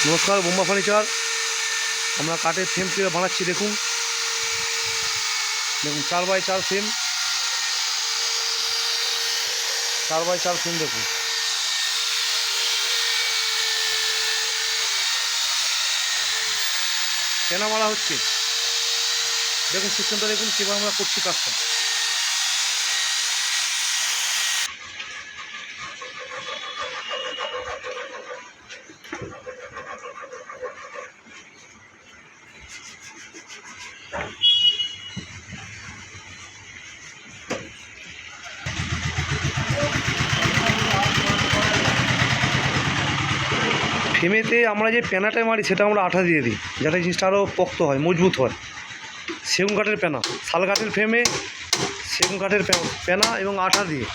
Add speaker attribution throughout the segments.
Speaker 1: নমস্কার, বোম্বা ফার্নিচার। আমরা কাঠের ফ্রেম কিভাবে বানাচ্ছি দেখুন। 4x4 ফ্রেম, 4x4 ফ্রেম দেখুন। কেনা মারা হচ্ছে দেখুন, সিস্টেমটা দেখুন কীভাবে আমরা করছি কাজটা। ফ্রেমেতে আমরা যে প্যানাটা মারি সেটা আমরা আঠা দিয়ে দিই, যাতে জিনিসটা আরও পোক্ত হয়, মজবুত হয়। সেগুন কাঠের প্যানা, শাল কাঠের ফ্রেমে সেগুন কাঠের প্যানা এবং আঠা দিয়ে।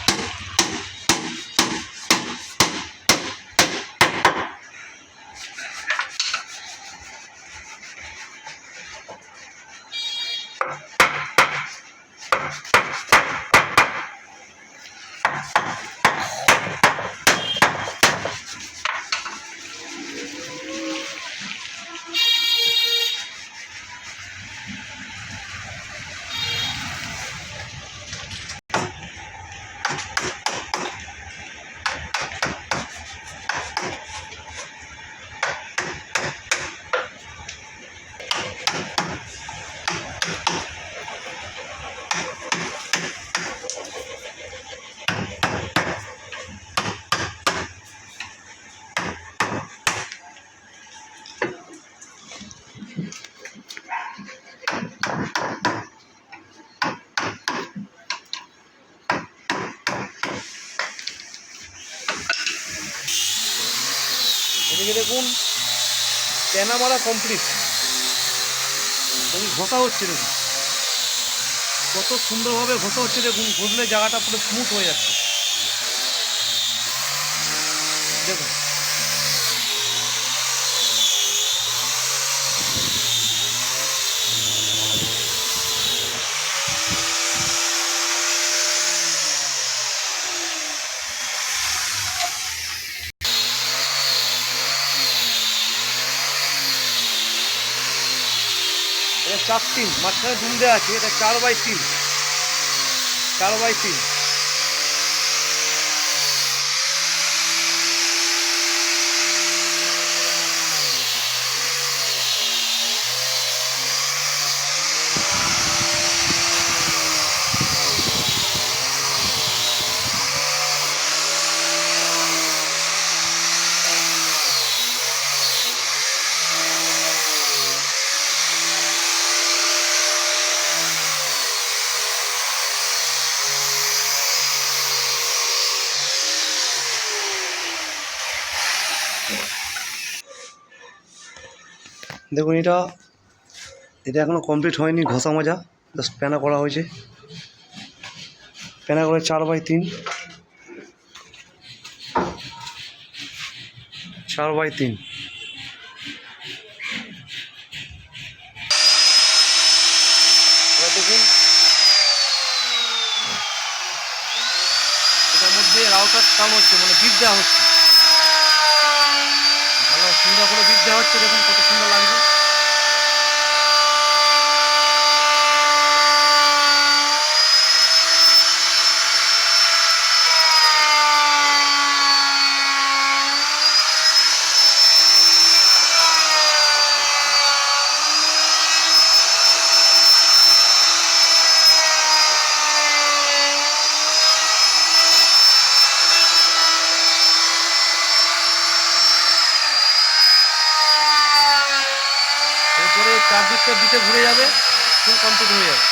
Speaker 1: এদিকে দেখুন প্যানা মারা কমপ্লিট, ঘষা হচ্ছে দেখুন কত সুন্দরভাবে ঘষা হচ্ছে। দেখুন ঘষলে জায়গাটা পুরো স্মুথ হয়ে যাচ্ছে দেখুন। এটা 4-3, মাঝখানে দুল দেওয়া আছে। এটা 4x3, 4x3। দেখুন এটা এখনও কমপ্লিট হয়নি, ঘষা মাজা জাস্ট প্যানা করা হয়েছে। প্যানা করে 4x3, 4x3। দেখুন এটার মধ্যে রাউটার কাম হচ্ছে, মানে বিট দেওয়া হচ্ছে, ভালো সুন্দর করে বিট দেওয়া হচ্ছে। দেখুন কত সুন্দর লাগছে। এরপরে চারদিকটা বিটে ঘুরে যাবে, ফুল কমপ্লিট হয়ে যাবে।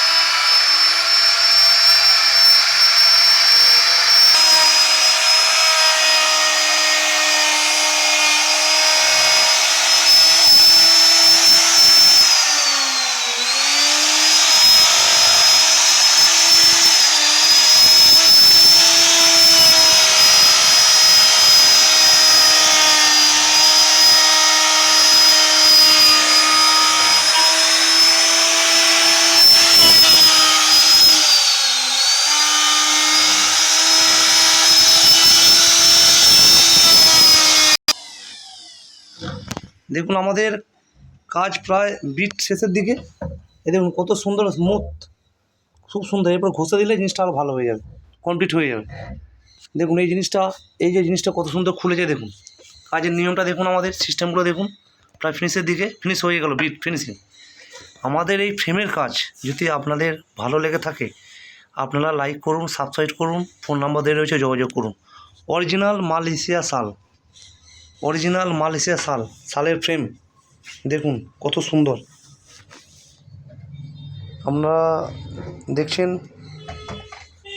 Speaker 1: দেখুন আমাদের কাজ প্রায় বিট শেষের দিকে। এই দেখুন কত সুন্দর স্মুথ, খুব সুন্দর। এরপর ঘষে দিলে জিনিসটা আরও ভালো হয়ে যাবে, কমপ্লিট হয়ে যাবে। দেখুন এই জিনিসটা, এই যে জিনিসটা কত সুন্দর খুলেছে দেখুন। কাজের নিয়মটা দেখুন, আমাদের সিস্টেমগুলো দেখুন, প্রায় ফিনিশের দিকে, ফিনিশ হয়ে গেল, বিট ফিনিশিং। আমাদের এই ফ্রেমের কাজ যদি আপনাদের ভালো লেগে থাকে, আপনারা লাইক করুন, সাবস্ক্রাইব করুন, ফোন নাম্বার দেওয়া রয়েছে, যোগাযোগ করুন। অরিজিনাল মালয়েশিয়া শাল, অরিজিনাল মালয়েশিয়া শাল, শালের ফ্রেম দেখুন কত সুন্দর। আমরা দেখছেন